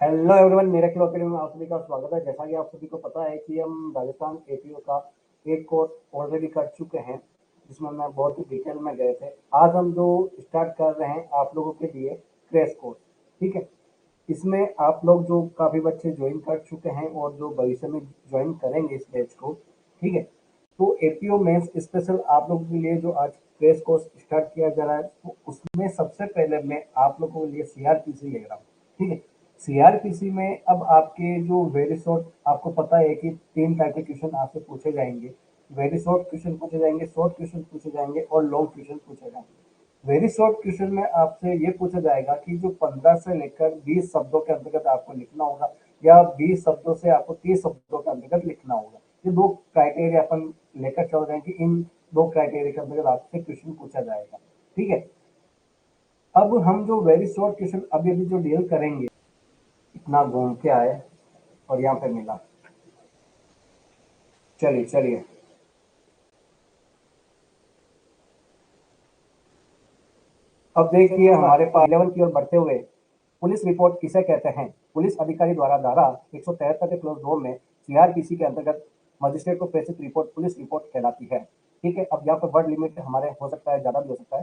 Hello everyone, मेरे क्लो academy में आप सभी का स्वागत है। जैसा कि आप सभी को पता है कि हम राजस्थान एपीओ का एक कोर्स ऑलरेडी कर चुके हैं, जिसमें हम बहुत ही डिटेल में गए थे। आज हम जो स्टार्ट कर रहे हैं आप लोगों के लिए क्रैश कोर्स, ठीक है। इसमें आप लोग जो काफ़ी बच्चे ज्वाइन कर चुके हैं और जो भविष्य में ज्वाइन करेंगे इस बैच को, ठीक है। तो एपीओ मेंस स्पेशल आप लोगों के लिए जो आज क्रैश कोर्स स्टार्ट किया जा रहा है, तो उसमें सबसे पहले मैं आप लोगों के लिए सीआरपीसी ले रहा हूँ, ठीक है। सीआरपीसी में अब आपके जो वेरी शॉर्ट, आपको पता है कि 3 टाइप के क्वेश्चन आपसे पूछे जाएंगे। वेरी शॉर्ट क्वेश्चन पूछे जाएंगे, शॉर्ट क्वेश्चन पूछे जाएंगे और लॉन्ग क्वेश्चन पूछे जाएंगे। वेरी शॉर्ट क्वेश्चन में आपसे ये पूछा जाएगा कि जो 15 से लेकर 20 शब्दों के अंतर्गत आपको लिखना होगा, या 20 शब्दों से आपको 30 शब्दों के अंतर्गत लिखना होगा। ये 2 क्राइटेरिया अपन लेकर चल रहे हैं कि इन 2 क्राइटेरिया के अंतर्गत आपसे क्वेश्चन पूछा जाएगा, ठीक है। अब हम जो वेरी शॉर्ट क्वेश्चन अभी अभी जो डील करेंगे, इतना घूम के आए और यहाँ पे मिला। चलिए चलिए, अब देखिए हमारे पास 11 की ओर बढ़ते हुए, पुलिस रिपोर्ट किसे कहते हैं? पुलिस अधिकारी द्वारा धारा 173 के क्लोज 2 में सीआरपीसी के अंतर्गत मजिस्ट्रेट को प्रेषित रिपोर्ट पुलिस रिपोर्ट कहलाती है, ठीक है। अब यहाँ पर वर्ड लिमिट हमारे हो सकता है, ज़्यादा भी हो सकता है।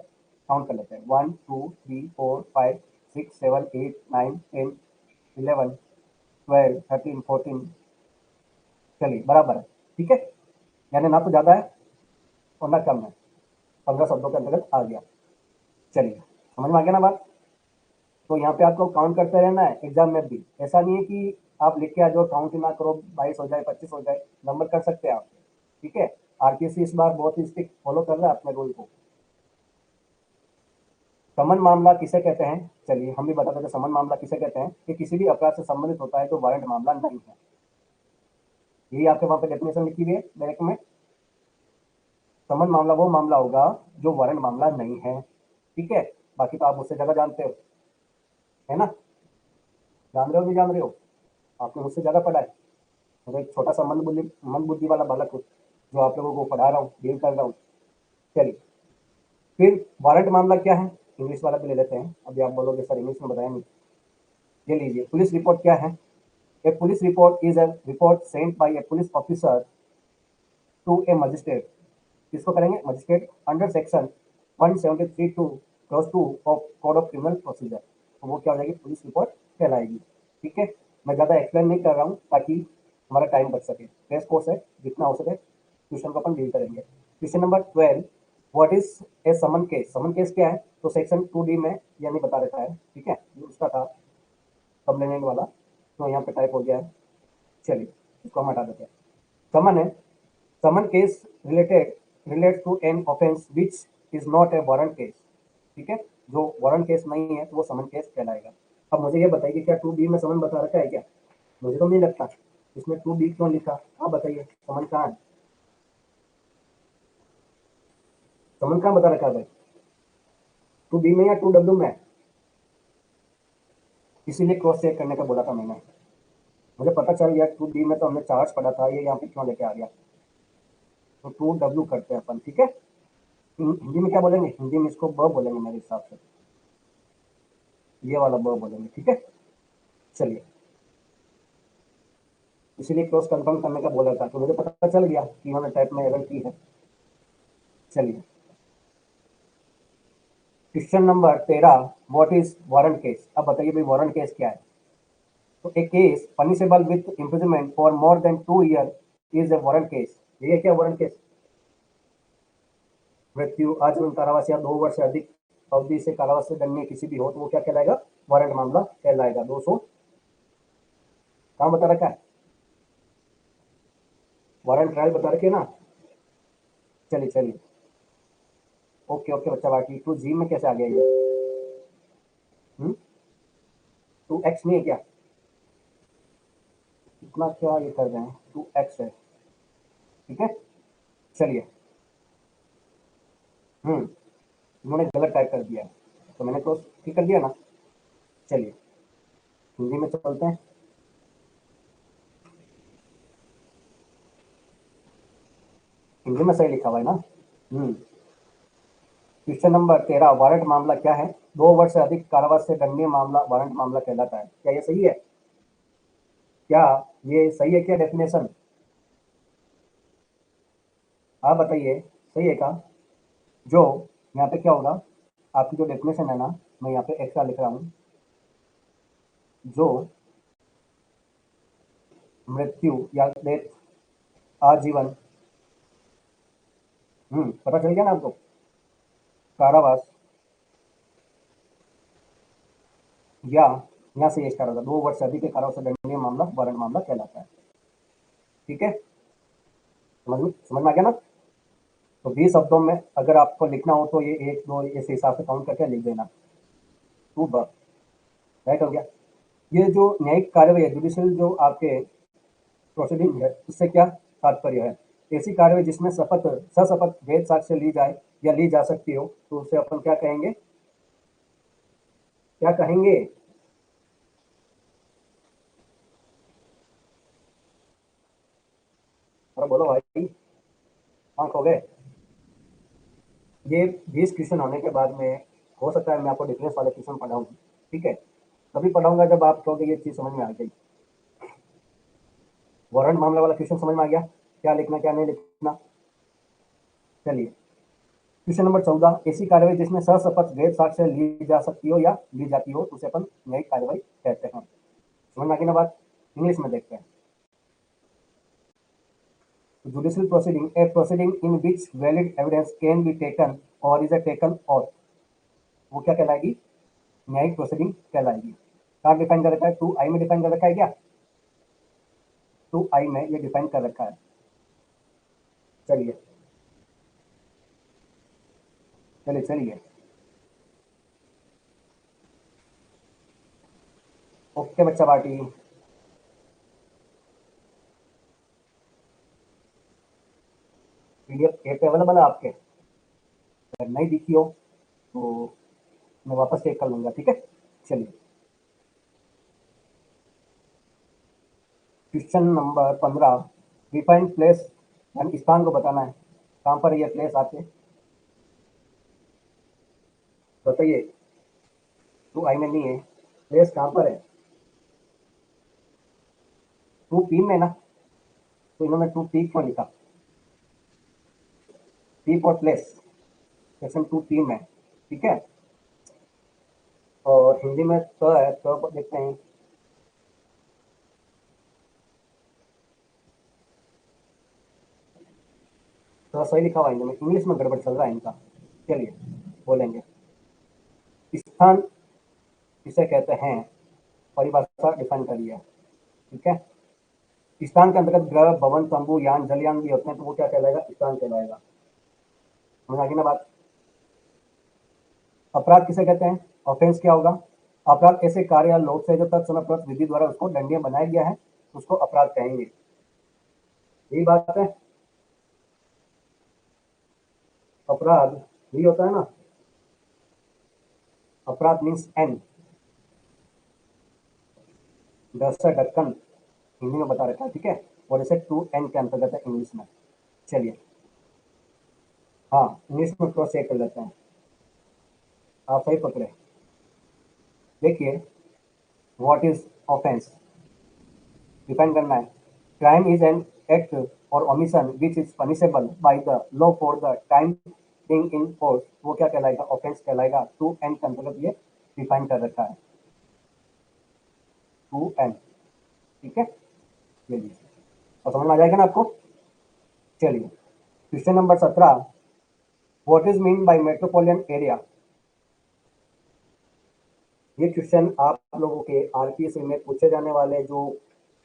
काउंट कर लेते हैं, 1 2 3 4 5 6 7 8 9 10 11 12 13 14। चलिए बराबर है, ठीक है। यानी ना तो ज़्यादा है और ना कम है, 15 शब्दों के अंतर्गत आ गया। चलिए, समझ में आ गया ना बात। तो यहाँ पे आपको काउंट करते रहना है एग्जाम में भी। ऐसा नहीं है कि आप लिख के आ जाओ, काउंट ही ना करो, 22 हो जाए 25 हो जाए, नंबर कर सकते हैं आप, ठीक है। आरपीएससी इस बार बहुत ही स्ट्रिक्ट फॉलो कर रहा है अपने रूल को। समन मामला किसे कहते हैं? चलिए हम भी बता देते हैं समन मामला किसे कहते हैं। कि किसी भी अपराध से संबंधित होता है तो वारंट मामला नहीं है। यही आपके वहां पे डेफिनेशन लिखी हुई है डायरेक्ट में। समन मामला वो मामला होगा जो वारंट मामला नहीं है, ठीक है। बाकी तो आप मुझसे ज्यादा जानते हो, है ना। जान रहे हो नहीं जान रहे हो, आपने मुझसे ज्यादा पढ़ा है। मैं एक छोटा सा मन बुद्धि वाला बालक हूँ, जो आप लोगों को पढ़ा रहा हूँ, डील कर रहा हूँ। चलिए, फिर वारंट मामला क्या है, इंग्लिश वाला भी ले लेते हैं। अभी आप बोलोगे सर इंग्लिश में बताया नहीं। ये लीजिए, पुलिस रिपोर्ट क्या है? A police report is a report sent by a police officer to a magistrate. किसको करेंगे? Magistrate, under section 173 two clause 2 of code of criminal procedure. तो वो क्या हो जाएगी? पुलिस रिपोर्ट कहलाएगी, ठीक है। मैं ज़्यादा एक्सप्लेन नहीं कर रहा हूँ ताकि हमारा टाइम बच सके। टेस्ट कोर्स है, जितना हो सके क्वेश्चन को अपन डील करेंगे। Question number 12, what is a summon case? Summon case क्या है? तो सेक्शन 2D में यानी बता रखा है, ठीक है। ये उसका था कंप्लेनेंट वाला, तो यहाँ पे टाइप हो गया है। चलिए इसको हम हटा देते हैं। समन है, summon case relates to an offence which is not a warrant case, ठीक है। जो वारंट केस नहीं है तो वो समन केस कहलाएगा। अब मुझे ये बताइए, क्या 2B में समन बता रखा है क्या? मुझे तो नहीं लगता। इसमें 2B क्यों लिखा, आप बताइए, समन कहाँ है? समन कहाँ बता रखा है भाई? 2B में या 2W में? इसीलिए क्रॉस चेक करने का बोला था मैंने। मुझे पता चल गया 2B में तो हमने चार्ज पढ़ा था, ये यहाँ पे क्यों लेके आ गया। तो 2W करते हैं अपन, ठीक है। हिंदी में क्या बोलेंगे? हिंदी में इसको ब बोलेंगे मेरे हिसाब से, ये वाला ब बोलेंगे, ठीक है। चलिए, इसीलिए क्रॉस कंफर्म करने का बोला था, तो मुझे पता चल गया कि इन्होंने टाइप में एरर की है। चलिए, question number 13, what is warrant case? अब बताइए भाई वारंट केस क्या है? तो a case punishable with imprisonment for more than 2 year is a warrant case. ये क्या वारंट केस? मृत्यु, आजीवन कारावास या 2 वर्ष से अधिक अवधि से कारावास से दंडनीय किसी भी हो तो वो क्या कहलाएगा? वारंट मामला कहलाएगा। 200 कहाँ बता रखा है? वारंट ट्रायल बता रखे ना। चलिए चलिए, ओके ओके बच्चा, बाकी 2G में कैसे आ गया ये? 2X नहीं है क्या? इतना क्या ये कर रहे हैं, 2X है, ठीक है। चलिए, उन्होंने गलत टाइप कर दिया है, तो मैंने तो ठीक कर दिया ना। चलिए हिंदी में चलते हैं। हिंदी में सही लिखा हुआ है ना। क्वेश्चन नंबर 13, वारंट मामला क्या है? 2 वर्ष से अधिक कारावास से दंडनीय मामला वारंट मामला कहलाता है। क्या ये सही है? क्या ये सही है क्या डेफिनेशन? आप बताइए, सही है क्या? जो यहाँ पे क्या होगा, आपकी जो डेफिनेशन है ना, मैं यहाँ पे एक्स्ट्रा लिख रहा हूँ, जो मृत्यु या डेथ, आजीवन, पता चल गया ना आपको, कारावास, या यहाँ से ये स्टार्ट होगा, 2 वर्ष से अधिक के कारावास से दंडनीय मामला वारंट मामला कहलाता है। ठीक है, समझ में आ गया ना? तो 20 शब्दों में अगर आपको लिखना हो तो ये 1 2 इस हिसाब से काउंट करके लिख देना। टू ब राइट हो गया। ये जो न्यायिक कार्यवाही है, जुडिशियल जो आपके प्रोसीडिंग है, उससे क्या तात्पर्य है? ऐसी कार्यवाही जिसमें शपथ सशपथ वेद साक्ष्य ली जाए या ली जा सकती हो, तो उसे अपन क्या कहेंगे? क्या कहेंगे? अरे बोलो भाई, आंख हो गए? ये 20 क्वेश्चन होने के बाद में हो सकता है मैं आपको डिफरेंस वाले क्वेश्चन पढ़ाऊँ। ठीक है, तभी पढ़ाऊंगा जब आप कहोगे ये चीज़ समझ में आ गई। वारंट मामला वाला क्वेश्चन समझ में आ गया, क्या लिखना क्या नहीं लिखना? चलिए, क्वेश्चन नंबर 14, ऐसी कार्रवाई जिसमें सशपथ वेद साक्ष्य ली जा सकती हो या ली जाती हो, उसे अपन न्यायिक कार्रवाई कहते हैं। समझ में आ गई ना बात? इंग्लिश में देखते हैं। Judicial proceeding, A proceeding in which valid evidence can be taken और इज अ टेकन और, वो क्या कहलाएगी? न्यायिक प्रोसीडिंग कहलाएगी। कहाँ डिफाइन कर रखा है? 2I में डिफाइन कर रखा है क्या? 2I में ये डिफाइन कर रखा है। चलिए चलिए चलिए, ओके बच्चा पार्टी। पीडीएफ ऐप अवेलेबल है आपके? अगर नहीं दिखी हो तो मैं वापस चेक कर लूंगा, ठीक है? चलिए, क्वेश्चन नंबर 15, डिफाइन प्लेस, यानी स्थान को बताना है। कहाँ पर है ये प्लेस आपके? बताइए। 2I में नहीं है, प्लेस कहाँ पर है? 2P में ना, तो इन्होंने 2P क्यों लिखा? P for place, section 2P में। ठीक है, और हिंदी में तो है, तो देखते हैं। तो सही लिखा हुआ है हिंदी में, इंग्लिश में गड़बड़ चल रहा है इनका। चलिए बोलेंगे। स्थान किसे कहते हैं, परिभाषा डिफाइन करिए। ठीक है, स्थान के अंतर्गत ग्रह, भवन, तंबू, यान, जलयान भी होते हैं, तो वो क्या कहलाएगा? स्थान कहलाएगा। समझ आ गई ना बात? अपराध किसे कहते हैं? ऑफेंस क्या होगा? अपराध ऐसे कार्य या लोग से जो तत्समय विधि द्वारा उसको दंडनीय बनाया गया है, उसको अपराध कहेंगे। यही बात है। अपराध यही होता है ना, अपराध मीन्स एन, दस ढक्कन हिंदी में बता रखा है। ठीक है, और इसे 2N के अंतर्गत है इंग्लिश में। चलिए, हाँ इंग्लिश में क्रॉस चेक कर लेते हैं। आप सही पकड़े। देखिए, व्हाट इज ऑफेंस, डिफाइन करना है। क्राइम इज एन एक्ट और omission which is punishable by the law for the time being in force, वो क्या कहलाएगा? ऑफेंस कहलाएगा। 2N के अंतर्गत ये डिफाइन कर रखा है। 2N। ठीक है, चलिए, और समझ में आ जाएगा ना आपको? चलिए, question number 17, what is mean by metropolitan area. ये क्वेश्चन आप लोगों के आरपीएससी में पूछे जाने वाले जो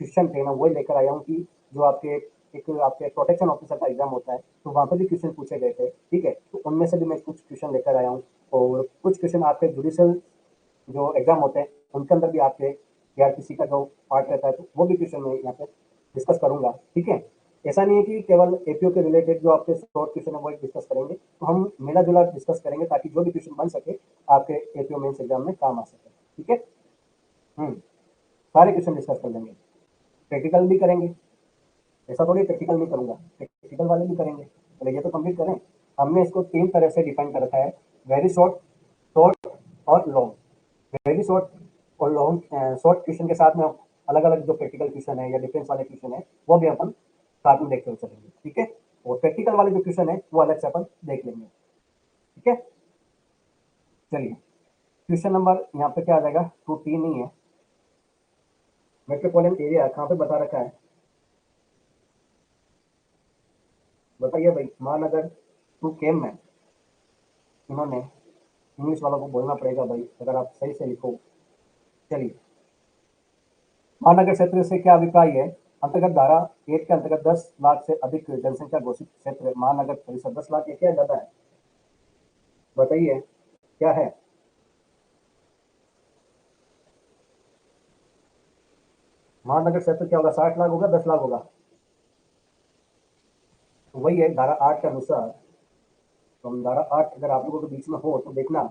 क्वेश्चन थे ना, वही लेकर आया हूँ कि जो आपके एक आपके प्रोटेक्शन ऑफिसर का एग्जाम होता है, तो वहाँ पर भी क्वेश्चन पूछे गए थे। ठीक है, तो उनमें से भी मैं कुछ क्वेश्चन लेकर आया हूँ, और कुछ क्वेश्चन आपके जुडिशियल जो एग्जाम होते हैं उनके अंदर भी आपके आरपीसी का जो पार्ट रहता है, तो वो भी क्वेश्चन मैं यहाँ पे डिस्कस करूंगा। ठीक है, ऐसा नहीं है कि केवल एपीओ के रिलेटेड जो आपके शॉर्ट क्वेश्चन है वो डिस्कस करेंगे, तो हम मिला जुला डिस्कस करेंगे ताकि जो भी क्वेश्चन बन सके आपके एपीओ मेंस एग्जाम में काम आ सके। ठीक है, हम्म, सारे क्वेश्चन डिस्कस कर लेंगे, प्रैक्टिकल भी करेंगे। ऐसा थोड़ी प्रैक्टिकल नहीं करूंगा, प्रैक्टिकल वाले भी करेंगे। पहले ये तो कंप्लीट करें। हमने इसको 3 तरह से डिफाइन कर रखा है, वेरी शॉर्ट, शॉर्ट और लॉन्ग। वेरी शॉर्ट और लॉन्ग, शॉर्ट क्वेश्चन के साथ में अलग अलग जो प्रैक्टिकल क्वेश्चन है या डिफेंस वाले क्वेश्चन है वो भी अपन साथ में देखते हुए चलेंगे, ठीक है। और प्रैक्टिकल वाले जो क्वेश्चन है वो अलग से अपन देख लेंगे, ठीक है। चलिए, क्वेश्चन नंबर यहाँ पे क्या आ जाएगा, 2T नहीं है, मेट्रोपॉलिटन एरिया कहाँ पे बता रखा है, बताइए भाई। महानगर 2 में इन्होंने, इंग्लिश वालों को बोलना पड़ेगा भाई अगर आप सही से लिखो। चलिए, महानगर क्षेत्र से क्या अभिप्राय है, अंतर्गत धारा 8 के अंतर्गत 10 लाख से अधिक जनसंख्या घोषित क्षेत्र महानगर परिषद। 10 लाख क्या ज्यादा है, बताइए क्या है। महानगर क्षेत्र क्या होगा, 60 लाख होगा, 10 लाख होगा, तो वही है धारा 8 के अनुसार। तो हम धारा 8 अगर आप लोगों के बीच में हो तो देखना।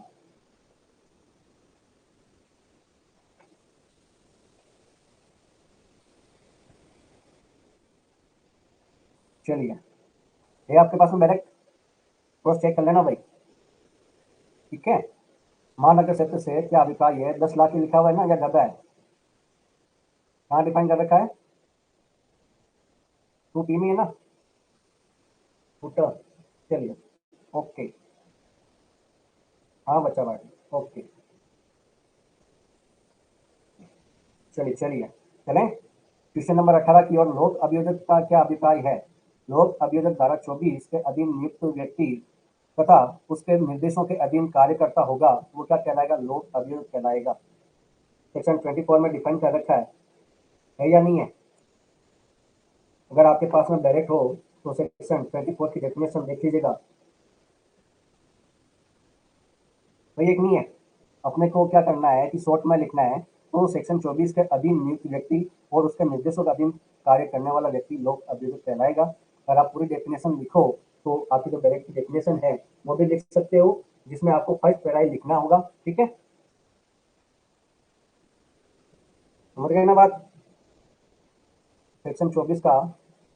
चलिए, ये आपके पास में डायरेक्ट क्रॉस चेक कर लेना भाई, ठीक है। महानगर क्षेत्र से क्या अभिप्राय है, 10 लाख ही लिखा हुआ है ना या ज्यादा है, कहाँ डिफाइन कर रखा है, 2T में है ना, फुटर। चलिए, ओके, हाँ बच्चा भाई, ओके। चलिए चलिए चलें क्वेश्चन नंबर 18 की ओर। लोक अभियोजक का क्या अभिप्राय है, लोक अभियोजक धारा 24 के अधीन नियुक्त व्यक्ति तथा उसके निर्देशों के अधीन कार्य करता होगा, वो क्या कहलाएगा, लोक अभियोजक कहलाएगा। सेक्शन 24 में डिफाइन कर रखा है या नहीं है। अगर आपके पास में डायरेक्ट हो तो सेक्शन 24 की डेफिनेशन देख लीजिएगा। तो एक नहीं है, अपने को क्या करना है कि शॉर्ट में लिखना है, तो सेक्शन 24 के अधीन नियुक्त व्यक्ति और उसके निर्देशों के अधीन कार्य करने वाला व्यक्ति लोक अभियोजक कहलाएगा। अगर आप पूरी डेफिनेशन लिखो तो आपकी जो डायरेक्ट डेफिनेशन है वो भी लिख सकते हो, जिसमें आपको फर्स्ट पैरा लिखना होगा, ठीक है। समझ गए ना बात, सेक्शन 24 का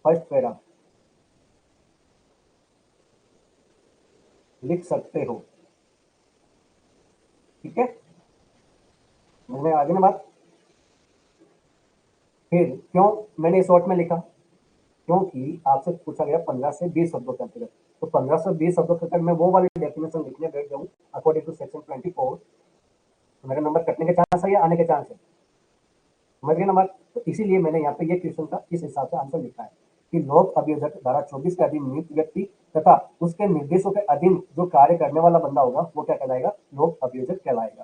फर्स्ट पैरा लिख सकते हो, ठीक है। मुझे आगे ना बात, फिर क्यों मैंने शॉर्ट में लिखा, क्योंकि आपसे पूछा गया 15 से 20 शब्दों के अंतर्गत, तो 15 से 20 शब्दों के अंतर्गत मैं वो वाली डेफिनेशन लिखने बैठ जाऊँ अकॉर्डिंग टू सेक्शन 24, तो मेरे नंबर कटने के चांस है या आने के चांस है, समझ गए नंबर। तो इसीलिए मैंने यहाँ पे ये क्वेश्चन का इस हिसाब से आंसर लिखा है कि लोक अभियोजक धारा 24 के अधीन नियुक्त व्यक्ति तथा उसके निर्देशों के अधीन जो कार्य करने वाला बंदा होगा वो क्या कहलाएगा, लोक अभियोजक कहलाएगा।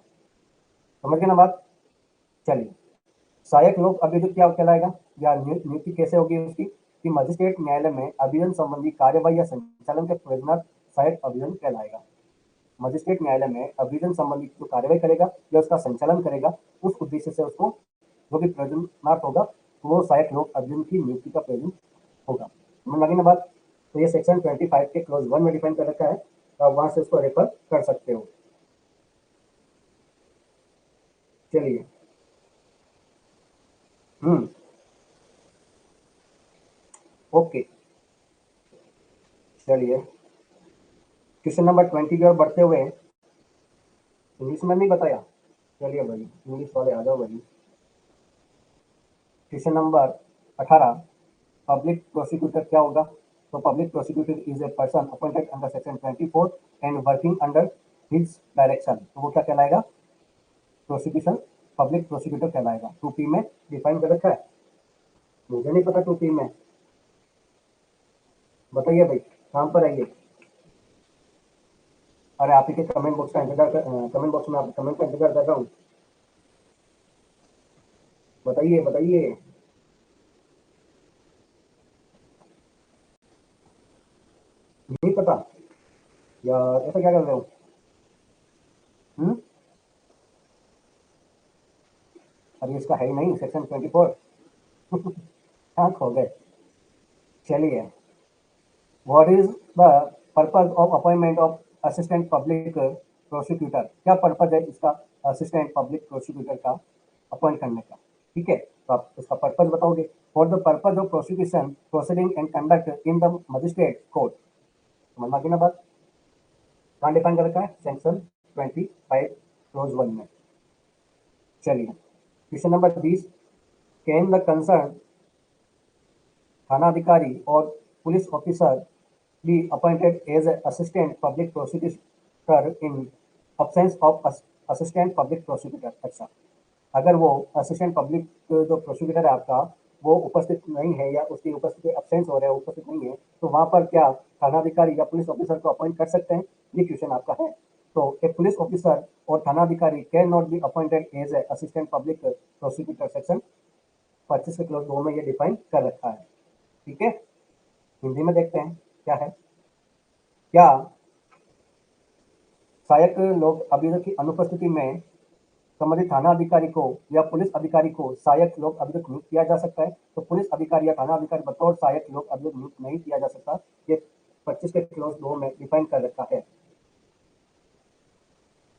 समझ गए ना बात। चलिए, सहायक लोक अभियोजक क्या कहलाएगा या नियुक्ति कैसे होगी उसकी, कि मजिस्ट्रेट न्यायालय में अभियोजन संबंधी कार्यवाही या संचालन के प्रयोजनार्थ सहायक अभियोजन कहलाएगा। मजिस्ट्रेट न्यायालय में अभियोजन संबंधी जो कार्यवाही करेगा या उसका संचालन करेगा, उस उद्देश्य से उसको जो भी प्रयोजनार्थ होगा तो वो सहायक लोक अभियोजन की नियुक्ति का प्रयोजन होगा। समझ लगी ना बात। तो ये सेक्शन 25 के क्लोज 1 में डिफाइन कर रखा है, तो आप वहां से उसको रेफर कर सकते हो। चलिए, हम्म, ओके। चलिए, क्वेश्चन नंबर 20 की ओर बढ़ते हुए, इंग्लिश में नहीं बताया, चलिए भाई इंग्लिश वाले आ जाओ भाई। क्वेश्चन नंबर 18, पब्लिक प्रोसिक्यूटर क्या होगा, तो public prosecutor is a person appointed under section 24 and working under his direction, तो वो क्या कहलाएगा, प्रोसिक्यूशन पब्लिक प्रोसिक्यूटर कहलाएगा। 2P में डिफाइन कर रखा है, मुझे नहीं पता 2P में, बताइए भाई कहाँ पर आइए। अरे आप ही के कमेंट बॉक्स का इंतजार कर, कमेंट बॉक्स में आप कमेंट का इंतजार कर रहा हूँ, बताइए बताइए। नहीं पता यार, ऐसा क्या कर रहे हो। हम्म, अरे इसका है ही नहीं सेक्शन 24। हाँ खो गए। चलिए, what is the purpose of appointment of assistant public prosecutor, क्या पर्पज है इसका असिस्टेंट पब्लिक प्रोसिक्यूटर का अपॉइंट करने का, ठीक है। तो आप इसका पर्पज बताओगे, for the purpose of prosecution proceeding and conduct in the magistrate court, समझ में ना बात, कहाँ डिफाइन कर रखा है, सेक्शन 25 क्लोज 1 में। चलिए, question number 20, can the concern थानाधिकारी और police officer be appointed as assistant public prosecutor in absence of assistant public prosecutor. अच्छा, अगर वो असिस्टेंट पब्लिक जो प्रोसिक्यूटर है आपका वो उपस्थित नहीं है या उसकी उपस्थिति एब्सेंस हो रहा है, उपस्थित नहीं है, तो वहां पर क्या थानाधिकारी या पुलिस ऑफिसर को अपॉइंट कर सकते हैं? ये क्वेश्चन आपका है। तो ए पुलिस ऑफिसर और थानाधिकारी can not be appointed as a assistant public prosecutor. Section 25 के क्लोज 2 में ये डिफाइन कर रखा है। ठीक है, हिंदी में देखते हैं क्या है। क्या सहायक लोक अभियुक्त की अनुपस्थिति में संबंधित थाना अधिकारी को या पुलिस अधिकारी को सहायक लोक अभियुक्त नियुक्त किया जा सकता है? तो पुलिस अधिकारी या थाना अधिकारी बतौर सहायक लोक अभियुक्त नियुक्त नहीं किया जा सकता। ये 25 के क्लोज 2 में डिफाइन कर रखा है।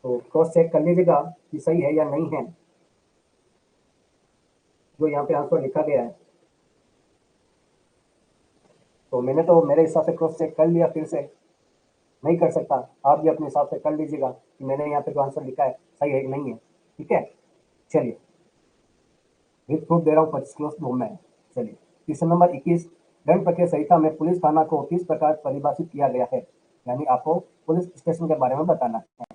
तो क्रॉस चेक कर लीजिएगा कि सही है या नहीं है जो यहाँ पे आंसर लिखा गया है। तो मैंने तो मेरे हिसाब से क्रॉस चेक कर लिया, फिर से नहीं कर सकता, आप भी अपने हिसाब से कर लीजिएगा कि मैंने यहाँ पे जो आंसर लिखा है सही है कि नहीं है। ठीक है, चलिए विद प्रूफ दे रहा हूँ 25 क्लोज 2 में। चलिए क्वेश्चन नंबर 21, दंड प्रक्रिया संहिता में पुलिस थाना को किस प्रकार परिभाषित किया गया है? यानी आपको पुलिस स्टेशन के बारे में बताना है।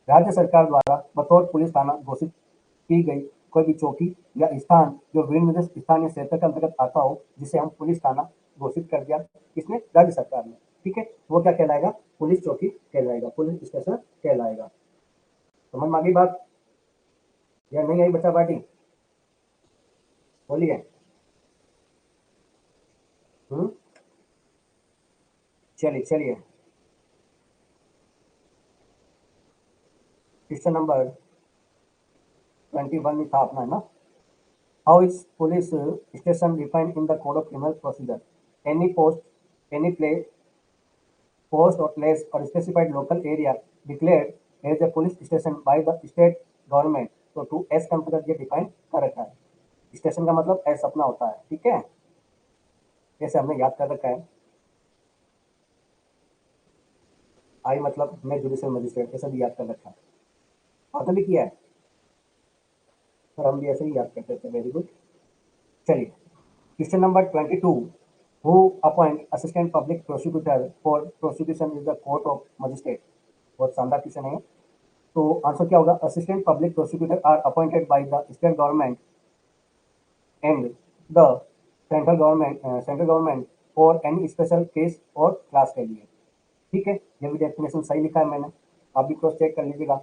राज्य सरकार द्वारा बतौर पुलिस थाना घोषित की गई कोई भी चौकी या स्थान जो विनिर्दिष्ट स्थानीय क्षेत्र के अंतर्गत आता हो, जिसे हम पुलिस थाना घोषित कर दिया किसने? राज्य सरकार ने। ठीक है, वो क्या कहलाएगा? पुलिस चौकी कहलाएगा, पुलिस स्टेशन कहलाएगा। समझ में आ गई बात या नहीं आई बच्चा पार्टी? बोलिए। चलिए चलिए, क्वेश्चन नंबर 21 था अपना, है ना? How is police station defined in the code of criminal procedure? Any post, any place, post or place or specified local area declared as a police station by the state government। तो to S का अंतर्गत ये define कर रखा है। Station का मतलब S अपना होता है। ठीक है, जैसे हमने याद कर रखा है, आई मतलब मैं जुडिशियल मजिस्ट्रेट, ऐसा भी याद कर रखा है। आपने भी किया है, सर हम भी ऐसे ही याद करते थे। Very good. चलिए question number 22, who appoint assistant public prosecutor for prosecution is the court of magistrate? बहुत शानदार क्वेश्चन है। तो आंसर क्या होगा? Assistant public prosecutor are appointed by the state government and the central government for any special case और class के लिए। ठीक है, ये भी डेफिनेशन सही लिखा है मैंने, आप भी क्रॉस चेक कर लीजिएगा।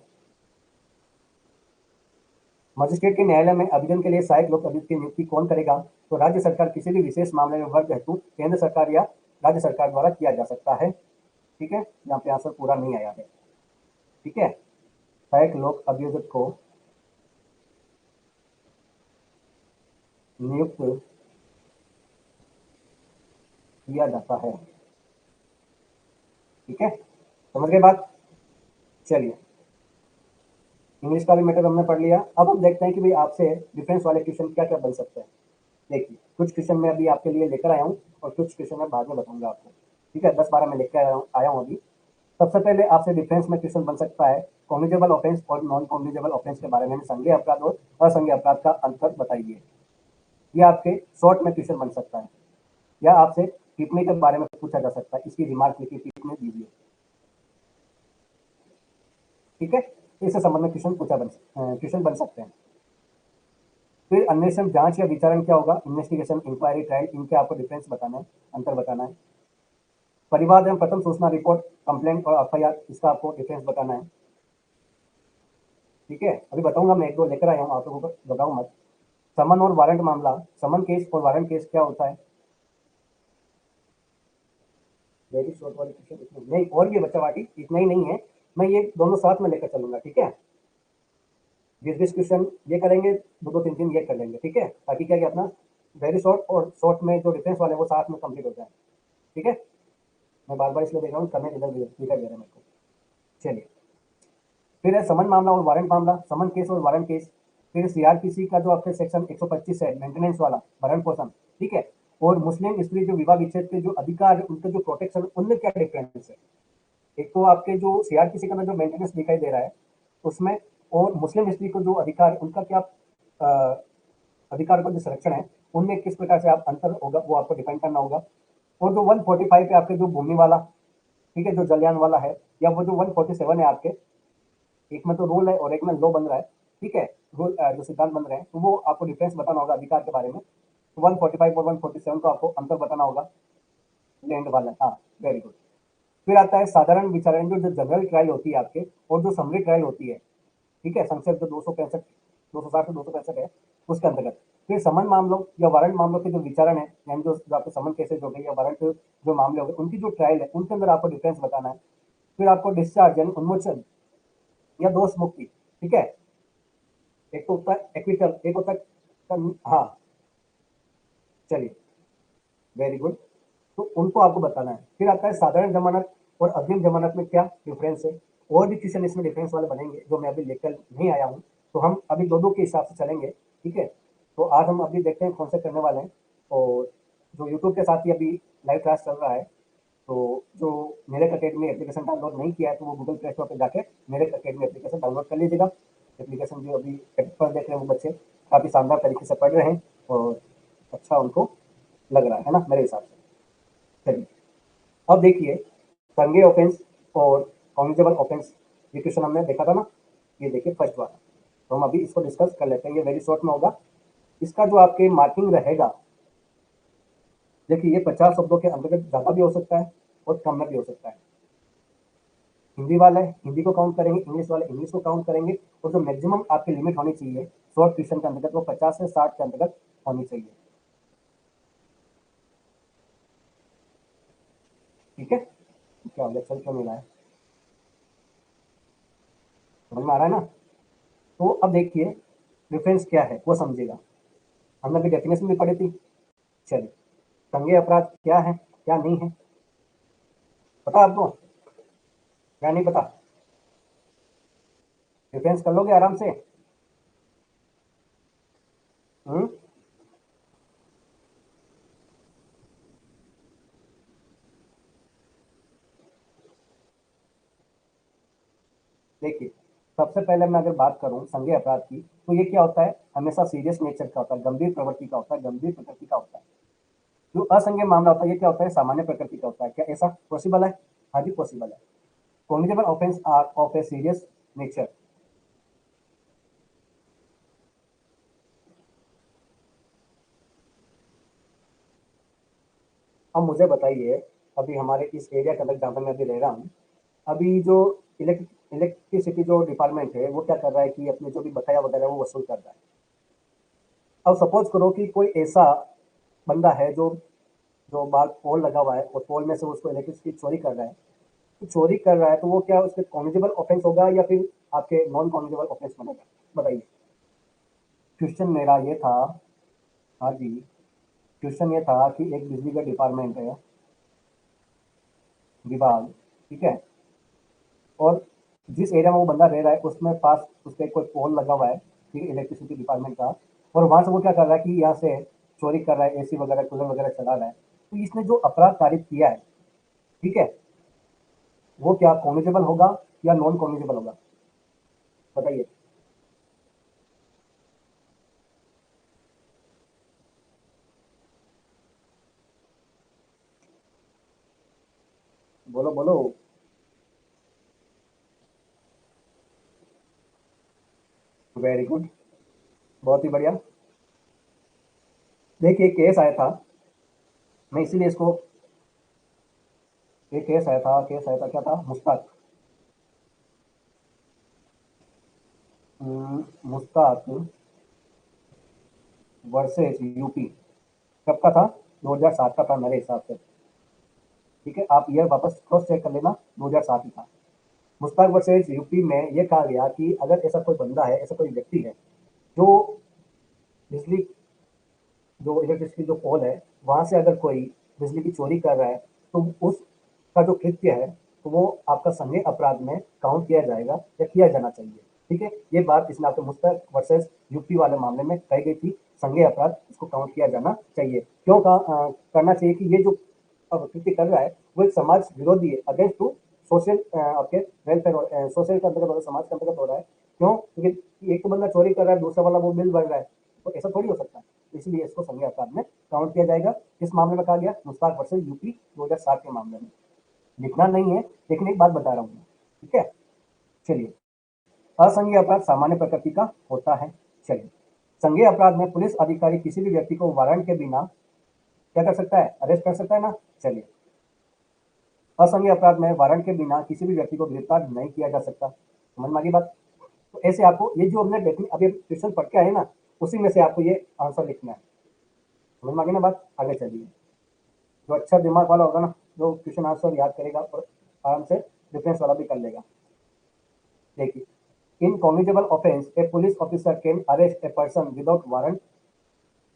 मजिस्ट्रेट के न्यायालय में अभियोजन के लिए सहायक लोक अभियुक्त की नियुक्ति कौन करेगा? तो राज्य सरकार किसी भी विशेष मामले में वर्ग हेतु केंद्र सरकार या राज्य सरकार द्वारा किया जा सकता है। ठीक है, यहाँ पे आंसर पूरा नहीं आया है। ठीक है, सहायक लोक अभियोजक को नियुक्त किया जाता है। ठीक है, समझ गए बात? चलिए इंग्लिश का भी मैटर हमने पढ़ लिया। अब हम देखते हैं कि भाई आपसे डिफेंस वाले क्वेश्चन क्या क्या बन सकते हैं। देखिए कुछ क्वेश्चन मैं अभी आपके लिए लेकर आया हूँ और कुछ क्वेश्चन मैं बाद में बताऊंगा आपको। ठीक है, 10-12 में लेकर आया हूँ अभी। सबसे पहले आपसे डिफेंस में क्वेश्चन बन सकता है, कॉग्निजेबल ऑफेंस और नॉन कॉग्निजेबल ऑफेंस के बारे में, संज्ञेय अपराध और असंज्ञेय अपराध का अंतर बताइए। ये आपके शॉर्ट में क्वेश्चन बन सकता है, या आपसे टिप्पणी के बारे में पूछा जा सकता है, इसकी रिमार्क लिखी टिप्पणी दीजिए। ठीक है, इससे संबंध में क्वेश्चन बन सकते हैं। फिर अन्वेषण, जांच या विचारण क्या होगा? इन्वेस्टिगेशन, इंक्वायरी, ट्रायल, इनके आपको डिफरेंस बताना है, अंतर बताना है। परिवाद एवं प्रथम सूचना रिपोर्ट, कंप्लेंट और एफआईआर, इसका आपको डिफरेंस बताना है। ठीक है, अभी बताऊंगा, मैं एक दो लेकर आया हूँ, आप लोगों को बताऊँ मत। समन और वारंट मामला, समन केस और वारंट केस क्या होता है? वेरी शॉर्ट वाली क्वेश्चन नहीं, और ये बच्चा वाटी इतना ही नहीं है, मैं ये दोनों साथ में लेकर चलूंगा। ठीक है, 20-20 क्वेश्चन ये करेंगे, 2-2 3-3 ये कर लेंगे। ठीक है, ताकि क्या कि अपना वेरी शॉर्ट और शॉर्ट में जो डिफरेंस वाले वो साथ में कंप्लीट हो जाए। ठीक है, मैं बार बार इसलिए देख रहा हूँ, करने इधर दिखाई दे रहा है मेरे को। चलिए फिर है समन मामला और वारंट मामला, समन केस और वारंट केस। फिर सीआरपीसी का जो आपके सेक्शन 125 है, मेंटेनेंस वाला, भरण पोषण। ठीक है, और मुस्लिम स्त्री जो विवाह विच्छेद के जो अधिकार, उनके जो प्रोटेक्शन, उनमें क्या डिफरेंस है? एक तो आपके जो सीआरपीसी का जो मेंटेनेंस दिखाई दे रहा है उसमें, और मुस्लिम स्त्री को जो अधिकार, उनका क्या अधिकार का जो संरक्षण है उनमें किस प्रकार से आप अंतर होगा वो आपको डिफाइन करना होगा। और जो 145 पे आपके जो भूमि वाला, ठीक है, जो जलयान वाला है, या वो जो 147 है आपके, एक में तो रूल है और एक में लॉ बन रहा है, ठीक है, रूल जो सिद्धांत बन रहे हैं, तो वो आपको डिफरेंस बताना होगा अधिकार के बारे में। तो 145 और 147 को आपको अंतर बताना होगा। लैंड वाला, हाँ, वेरी गुड। फिर आता है साधारण विचारण, जो जनरल ट्रायल होती है आपके, और जो समरी ट्रायल होती है, ठीक है, संक्षेप जो 265 260 से 265 है, उसके अंतर्गत। फिर समन मामलों या वारंट मामलों के जो विचारण है, यानी जो आपके समन केसेज हो गए या वारंट जो मामले हो गए, उनकी जो ट्रायल है उनके अंदर आपको डिफरेंस बताना है। फिर आपको डिस्चार्ज यानी उन्मोचन या दोष मुक्ति, ठीक है, एक तो होता है एक्विटल, एक होता है हाँ, चलिए, वेरी गुड। तो उनको आपको बताना है। फिर आता है साधारण जमानत और अग्रिम जमानत में क्या डिफरेंस है। और भी क्वेश्चन इसमें डिफरेंस वाले बनेंगे जो मैं अभी लेकर नहीं आया हूँ, तो हम अभी दो दो के हिसाब से चलेंगे, ठीक है। तो आज हम अभी देखते हैं कौन से करने वाले हैं। और जो यूट्यूब के साथ ही अभी लाइव क्लास चल रहा है, तो जो मेरे अकेडमी एप्लीकेशन डाउनलोड नहीं किया है, तो वो गूगल प्ले स्टोर पर जाके मेरे अकेडमी एप्लीकेशन डाउनलोड कर लीजिएगा। एप्लीकेशन जो अभी पर देख रहे हैं वो बच्चे काफ़ी शानदार तरीके से पढ़ रहे हैं और अच्छा उनको लग रहा है ना, मेरे हिसाब से। चलिए, अब देखिए, संज्ञेय ऑफेंस और कॉग्निजेबल ऑफेंस, ये क्वेश्चन हमने देखा था ना, ये देखिए फर्स्ट वाला। तो हम अभी इसको डिस्कस कर लेते हैं, ये वेरी शॉर्ट में होगा। इसका जो आपके मार्किंग रहेगा, देखिए ये 50 शब्दों के अंतर्गत ज़्यादा भी हो सकता है और कम में भी हो सकता है। हिंदी वाले हिंदी को काउंट करेंगे, इंग्लिश वाले इंग्लिश को काउंट करेंगे, और जो मैक्सिमम आपकी लिमिट होनी चाहिए शॉर्ट क्वेश्चन के अंतर्गत, वो 50 से 60 के अंतर्गत होनी चाहिए, ठीक है। क्या हो गया, चल क्यों नहीं रहा है, समझ में आ रहा है ना। तो अब देखिए डिफरेंस क्या है वो समझिएगा। हमने अभी डेफिनेशन भी पढ़ी थी। चलिए, संज्ञेय अपराध क्या है क्या नहीं है, पता आपको क्या नहीं पता, डिफरेंस कर लोगे आराम से। हम्म, देखिए, सबसे पहले मैं अगर बात करूं संज्ञेय अपराध की, तो ये क्या होता है, हमेशा सीरियस नेचर का होता है, गंभीर प्रवृत्ति का होता है, गंभीर प्रकृति का होता है। जो असंज्ञेय मामला होता है ये क्या होता है, सामान्य प्रकृति का होता है। क्या ऐसा पॉसिबल है? हाँ जी, पॉसिबल है। Cognizable offence are of a serious nature. अब मुझे बताइए, अभी हमारे इस एरिया के अंदर जहाँ पर मैं अभी रह रहा हूँ, अभी जो इलेक्ट्रिसिटी जो डिपार्टमेंट है वो क्या कर रहा है कि अपने जो भी बकाया वगैरह है वो वसूल कर रहा है। अब सपोज करो कि कोई ऐसा बंदा है जो जो बाहर पोल लगा हुआ है और पोल में से उसको इलेक्ट्रिसिटी चोरी कर रहा है। तो चोरी कर रहा है तो वो क्या उसके कॉग्निजेबल ऑफेंस होगा या फिर आपके नॉन कॉग्निजेबल ऑफेंस बनेगा, बताइए। क्वेश्चन मेरा ये था, हाँ जी, क्वेश्चन ये था कि एक बिजली का डिपार्टमेंट है, विभाग, ठीक है, और जिस एरिया में वो बंदा रह रहा है उसमें पास उसके कोई पोल लगा हुआ है, ठीक है, इलेक्ट्रिसिटी डिपार्टमेंट का। और वहां से वो क्या कर रहा है कि यहाँ से चोरी कर रहा है, एसी वगैरह कूलर वगैरह चला रहा है। तो इसने जो अपराध कारित किया है, ठीक है, वो क्या कॉग्निजेबल होगा या नॉन कॉग्निजेबल होगा, बताइए। बोलो बोलो। वेरी गुड, बहुत ही बढ़िया। देखिए केस आया था, मैं इसीलिए इसको, एक केस आया था, केस आया था, क्या था, मुश्ताक, मुश्ताक वर्सेस यूपी। कब का था? 2007 का था मेरे हिसाब से, ठीक है, आप ईयर वापस क्रॉस चेक कर लेना, 2007 ही था। मुश्ताक वर्सेस यूपी में ये कहा गया कि अगर ऐसा कोई बंदा है, ऐसा कोई व्यक्ति है जो बिजली, जो इलेक्ट्रिसिटी जो पोल है वहां से अगर कोई बिजली की चोरी कर रहा है, तो उसका जो कृत्य है तो वो आपका संज्ञेय अपराध में काउंट किया जाएगा या किया जाना चाहिए, ठीक है। ये बात इसमें आपके मुश्ताक वर्सेस यूपी वाले मामले में कही गई थी, संज्ञेय अपराध इसको काउंट किया जाना चाहिए। क्यों करना चाहिए कि ये जो अब कृत्य कर रहा है वो एक समाज विरोधी है, अगेंस्ट टू सोशल, आपके वेलफेयर, सोशल के अंतर्गत हो रहा है, समाज के अंतर्गत हो रहा है। क्यों? क्योंकि एक तो बंदा चोरी कर रहा है, दूसरा वाला वो बिल भर रहा है, तो ऐसा थोड़ी हो सकता है, इसलिए इसको संज्ञेय अपराध में काउंट किया जाएगा। किस मामले में कहा गया? मुश्ताक वर्सेस यूपी 2007 के मामले में। लिखना नहीं है, लेकिन एक बात बता रहा हूँ मैं, ठीक है। चलिए, असंज्ञेय अपराध सामान्य प्रकृति का होता है। चलिए, संज्ञेय अपराध में पुलिस अधिकारी किसी भी व्यक्ति को वारंट के बिना क्या कर सकता है? अरेस्ट कर सकता है ना। चलिए, असंज्ञेय अपराध में वारंट के बिना किसी भी व्यक्ति को गिरफ्तार नहीं किया जा सकता। समझ में आ गई बात? तो ऐसे आपको ये जो हमने अभी क्वेश्चन पढ़ के आए ना, उसी में से आपको ये आंसर लिखना है। समझ में आ गई ना बात? आगे चलिए, जो अच्छा दिमाग वाला होगा ना, जो क्वेश्चन आंसर याद करेगा और आराम से डिफरेंस वाला भी कर लेगा। देखिए, in cognizable offence a police officer can arrest a person without warrant.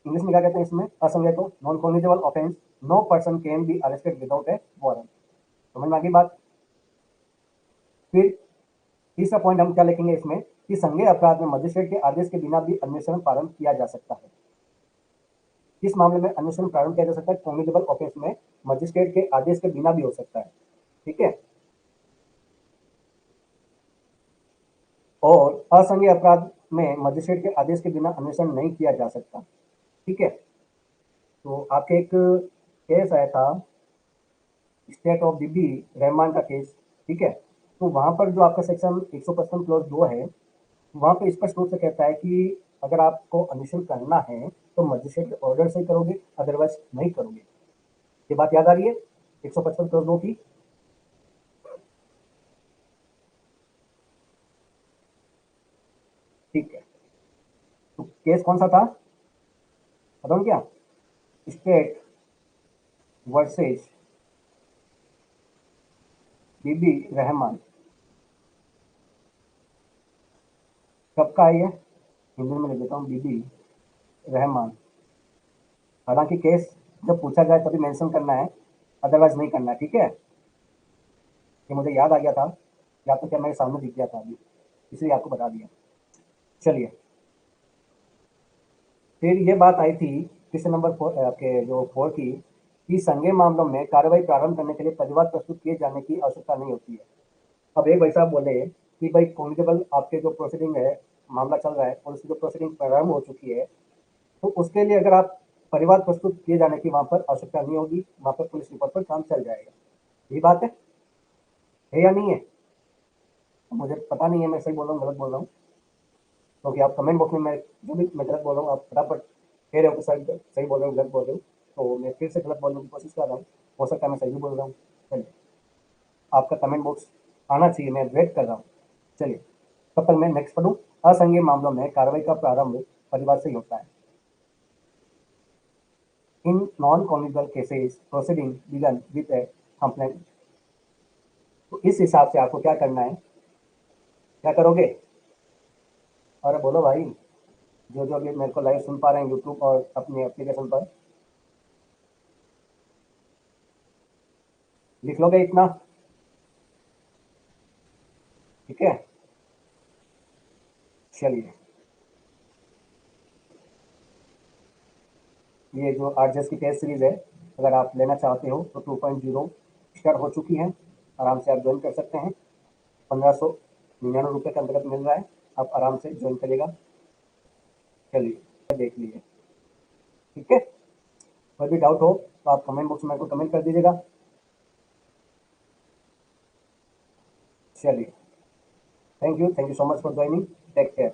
English में क्या कहते हैं इसमें? असंज्ञेय को non cognizable offence, no person can be arrested without a warrant. समझ में आ गई बात? फिर तीसरा पॉइंट हम क्या लिखेंगे इसमें कि संज्ञेय अपराध में मजिस्ट्रेट के आदेश के बिना भी अन्वेषण प्रारंभ किया जा सकता है। किस मामले में अन्वेषण प्रारंभ किया जा सकता है? कॉग्निजेबल ऑफेंस में मजिस्ट्रेट के आदेश के बिना भी हो सकता है, ठीक है। और असंज्ञेय अपराध में मजिस्ट्रेट के आदेश के बिना अन्वेषण नहीं किया जा सकता, ठीक है। तो आपके एक केस आया था स्टेट ऑफ बीबी रहमान का केस, ठीक है। तो वहां पर जो आपका सेक्शन 155 क्लॉज 2 है, वहां पे स्पष्ट रूप से कहता है कि अगर आपको अन्वेषण करना है तो मजिस्ट्रेट के ऑर्डर से करोगे, अदरवाइज नहीं करोगे। ये बात याद आ रही है 155 क्लॉज 2 की? ठीक है। तो केस कौन सा था बताऊं क्या? स्टेट वर्सेज बीबी रहमान। कब का है ये? हिंदी में लिख देता हूँ, बीबी रहमान। हालांकि केस जब पूछा जाए तभी मेंशन करना है, अदरवाइज नहीं करना है, ठीक है। ये मुझे याद आ गया था, या तो क्या मेरे सामने दिख गया था अभी, इसलिए आपको बता दिया। चलिए, फिर ये बात आई थी क्वेश्चन नंबर 4 आपके जो 4 की, कि संज्ञेय मामलों में कार्रवाई प्रारंभ करने के लिए परिवाद प्रस्तुत किए जाने की आवश्यकता नहीं होती है। अब एक भाई साहब बोले कि भाई कॉन्स्टेबल आपके जो प्रोसीडिंग है, मामला चल रहा है और उसकी जो प्रोसीडिंग प्रारंभ हो चुकी है, तो उसके लिए अगर आप परिवाद प्रस्तुत किए जाने की वहां पर आवश्यकता नहीं होगी, वहां पर पुलिस रिपोर्ट पर काम चल जाएगा। यही बात है या नहीं है? मुझे पता नहीं है मैं सही बोल रहा हूँ गलत बोल रहा हूँ, क्योंकि आप कमेंट बॉक्स में मैं जो भी मैं गलत बोल रहा हूँ आप फटाफट कह रहे हो कि सही सही बोल रहे हो गलत बोल रहे हो, तो मैं फिर से गलत बोलने की कोशिश कर रहा हूँ। हो सकता है मैं सही भी बोल रहा हूँ। चलिए, आपका कमेंट बॉक्स आना चाहिए, मैं वेट कर रहा हूँ। चलिए, तब तक मैं नेक्स्ट पढ़ूँ। असंज्ञेय मामलों में कार्रवाई का प्रारंभ परिवार से ही होता है। In non conjugal cases proceeding began with a complaint. तो इस हिसाब से आपको क्या करना है, क्या करोगे? अरे बोलो भाई, जो जो अभी मेरे को लाइव सुन पा रहे हैं यूट्यूब और अपने एप्लीकेशन पर, लिख लोगे इतना? ठीक है, चलिए। ये जो आरजेएस की टेस्ट सीरीज है, अगर आप लेना चाहते हो तो 2.0 स्टार्ट हो चुकी है, आराम से आप ज्वाइन कर सकते हैं। 1599 रुपये के अंतर्गत मिल रहा है, आप आराम से ज्वाइन करिएगा। चलिए, देख लीजिए, ठीक है। कोई भी डाउट हो तो आप कमेंट बॉक्स में मेरे को कमेंट कर दीजिएगा। चलिए, thank you so much for joining, take care.